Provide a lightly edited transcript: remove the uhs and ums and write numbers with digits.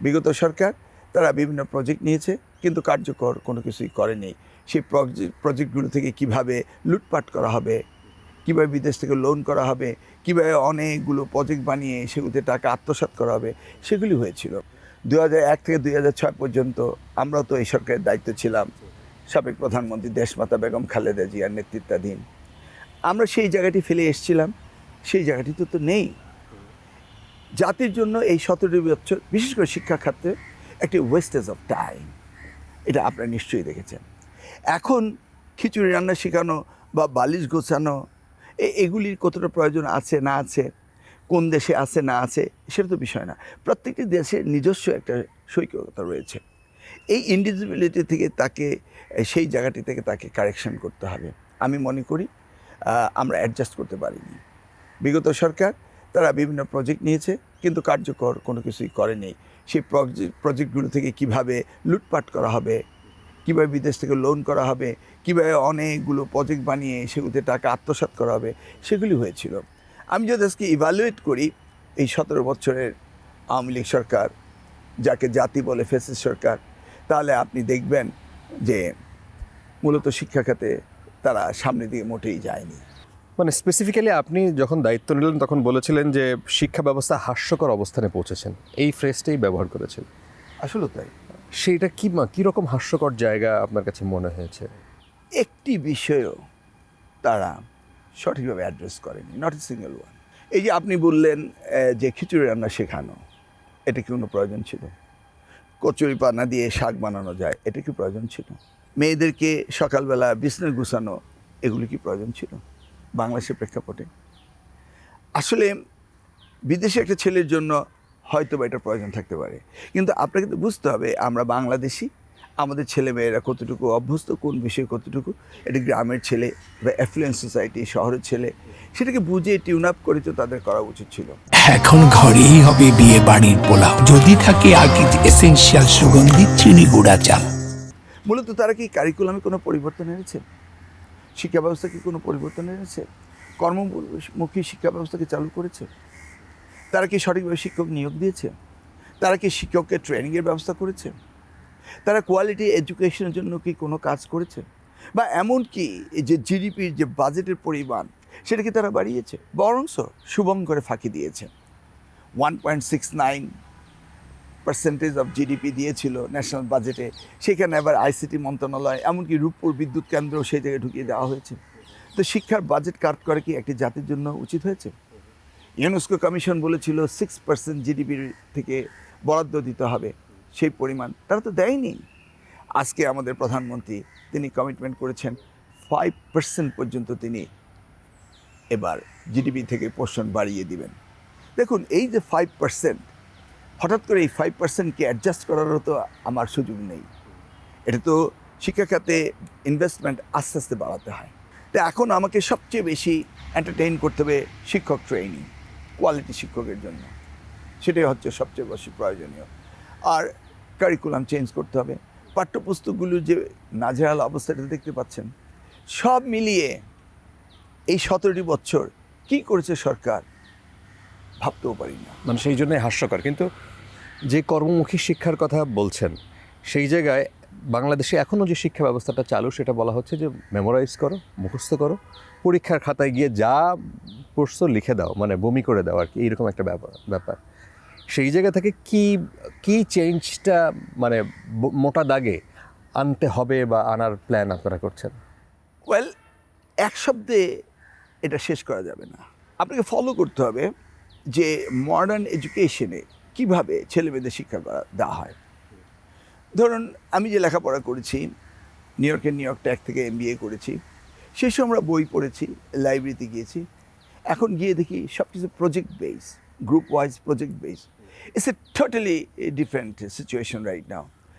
বিগত সরকার তারা বিভিন্ন প্রজেক্ট নিয়েছে কিন্তু কার্যকর কোনো কিছুই করেনি। সেই প্রজেক্টগুলো থেকে কিভাবে লুটপাট করা হবে, কীভাবে বিদেশ থেকে লোন করা হবে, কীভাবে অনেকগুলো প্রজেক্ট বানিয়ে সেগুলোতে টাকা আত্মসাৎ করা হবে, সেগুলি হয়েছিল। 2001 থেকে 2006 পর্যন্ত আমরাও তো এই সরকারের দায়িত্ব ছিলাম, সাবেক প্রধানমন্ত্রী দেশমাতা বেগম খালেদা জিয়ার নেতৃত্বাধীন। আমরা সেই জায়গাটি ফেলে এসেছিলাম, সেই জায়গাটি তো নেই। জাতির জন্য এই 17 বছর বিশেষ করে শিক্ষা খাতে একটি ওয়েস্টেজ অফ টাইম, এটা আপনারা নিশ্চয়ই দেখেছেন। এখন খিচুড়ি রান্না শেখানো বা বালিশ গোছানো এগুলির কতটা প্রয়োজন আছে না আছে, কোন দেশে আছে না আছে সেটা তো বিষয় না। প্রত্যেকটি দেশের নিজস্ব একটা সৈকতা রয়েছে। এই ইন্ডিভিজুয়ালিটি থেকে তাকে সেই জায়গাটি থেকে তাকে কারেকশন করতে হবে। আমি মনে করি আমরা অ্যাডজাস্ট করতে পারিনি। বিগত সরকার তারা বিভিন্ন প্রজেক্ট নিয়েছে কিন্তু কার্যকর কোনো কিছুই করেনি। সেই প্রজেক্টগুলো থেকে কিভাবে লুটপাট করা হবে, কীভাবে বিদেশ থেকে লোন করা হবে, কীভাবে অনেকগুলো প্রজেক্ট বানিয়ে সেগুলোতে টাকা আত্মসাৎ করা হবে, সেগুলি হয়েছিল। আমি যদি আজকে ইভ্যালুয়েট করি এই 17 বছরের আওয়ামী লীগ সরকার, যাকে জাতি বলে ফ্যাসিস্ট সরকার, তাহলে আপনি দেখবেন যে মূলত শিক্ষা খাতে তারা সামনের দিকে মোটেই যায়নি। মানে স্পেসিফিক্যালি আপনি যখন দায়িত্ব নিলেন তখন বলেছিলেন যে শিক্ষা ব্যবস্থা হাস্যকর অবস্থানে পৌঁছেছেন, এই ফ্রেজটাই ব্যবহার করেছেন। আসলে তাই। সেইটা কীরকম হাস্যকর জায়গা আপনার কাছে মনে হয়েছে? একটি বিষয়ও তারা সঠিকভাবে অ্যাড্রেস করেনি, নট এ সিঙ্গেল ওয়ান। এই যে আপনি বললেন যে খিচুড়ি রান্না শেখানো, এটা কি কোনো প্রয়োজন ছিল? কচুরি পানা দিয়ে শাক বানানো যায়, এটা কি প্রয়োজন ছিল? মেয়েদেরকে সকালবেলা বিছানা গুছানো, এগুলি কি প্রয়োজন ছিল বাংলাদেশের প্রেক্ষাপটে? আসলে বিদেশে একটা ছেলের জন্য হয়তো বা এটা প্রয়োজন থাকতে পারে, কিন্তু আপনাকে তো বুঝতে হবে আমরা বাংলাদেশি, আমাদের ছেলেমেয়েরা কতটুকু অভ্যস্ত, কোন বিষয়ে কতটুকু, এটা গ্রামের ছেলে বা অ্যাফ্লুয়েন্স সোসাইটি, শহরের ছেলে, সেটাকে বুঝে টিউন আপ করে তো তাদের করা উচিত ছিল। এখন ঘরেই হবে বিয়ে বাড়ির পোলাও, যদি থাকে আগের এসেনশিয়াল সুগন্ধি চিনি গুঁড়া চাল। মূলত তারা কি কারিকুলামে কোনো পরিবর্তন এনেছে? শিক্ষা ব্যবস্থা কি কোনো পরিবর্তন এনেছে? কর্মমুখী শিক্ষা ব্যবস্থাকে চালু করেছে? তারা কি সঠিকভাবে শিক্ষক নিয়োগ দিয়েছে? তারা কি শিক্ষককে ট্রেনিংয়ের ব্যবস্থা করেছে? তারা কোয়ালিটি এডুকেশনের জন্য কি কোনো কাজ করেছে? বা এমনকি যে জিডিপির যে বাজেটের পরিমাণ, সেটা কি তারা বাড়িয়েছে? বরঞ্চ শুভঙ্করে ফাঁকি দিয়েছে। 1.69% অফ জিডিপি দিয়েছিল ন্যাশনাল বাজেটে, সেখানে আবার আইসিটি মন্ত্রণালয়, এমনকি রূপপুর বিদ্যুৎ কেন্দ্র সেই জায়গায় ঢুকিয়ে দেওয়া হয়েছে। তো শিক্ষার বাজেট কাট করা কি একটি জাতির জন্য উচিত হয়েছে? ইউনেস্কো কমিশন বলেছিল 6% জিডিপি থেকে বরাদ্দ দিতে হবে, সেই পরিমাণ তারা তো দেয়নি। আজকে আমাদের প্রধানমন্ত্রী তিনি কমিটমেন্ট করেছেন 5% পর্যন্ত তিনি এবার জিডিপি থেকে পোর্শন বাড়িয়ে দিবেন। দেখুন এই যে 5%, হঠাৎ করে এই 5%কে অ্যাডজাস্ট করারও তো আমার সুযোগ নেই। এটা তো শিক্ষা খাতে ইনভেস্টমেন্ট আস্তে আস্তে বাড়াতে হয়। তো এখন আমাকে সবচেয়ে বেশি এন্টারটেইন করতে হবে শিক্ষক ট্রেনিং, কোয়ালিটি শিক্ষকের জন্য, সেটাই হচ্ছে সবচেয়ে বেশি প্রয়োজনীয়। আর কারিকুলাম চেঞ্জ করতে হবে। পাঠ্যপুস্তকগুলোর যে নাজেহাল অবস্থাটা দেখতে পাচ্ছেন, সব মিলিয়ে এই 17টি বছর কী করেছে সরকার ভাবতেও পারি না। মানে সেই জন্যই হাস্যকর। কিন্তু যে কর্মমুখী শিক্ষার কথা বলছেন, সেই জায়গায় বাংলাদেশে এখনও যে শিক্ষা ব্যবস্থাটা চালু, সেটা বলা হচ্ছে যে মেমোরাইজ করো, মুখস্থ করো, পরীক্ষার খাতায় গিয়ে যা পড়ছো লিখে দাও, মানে বমি করে দাও আর কি, এইরকম একটা ব্যাপার। সেই জায়গা থেকে কি চেঞ্জটা মানে মোটা দাগে আনতে হবে বা আনার প্ল্যান আপনারা করছেন? ওয়েল, এক শব্দে এটা শেষ করা যাবে না। আপনাকে ফলো করতে হবে যে মডার্ন এডুকেশনে কীভাবে ছেলেমেয়েদের শিক্ষা দেওয়া হয়। ধরুন আমি যে লেখাপড়া করেছি, নিউ ইয়র্ক টেক থেকে MBA করেছি, সেই সময় আমরা বই পড়েছি, লাইব্রেরিতে গিয়েছি। এখন গিয়ে দেখি সব কিছু project base, group wise project base. It's a totally different situation right now.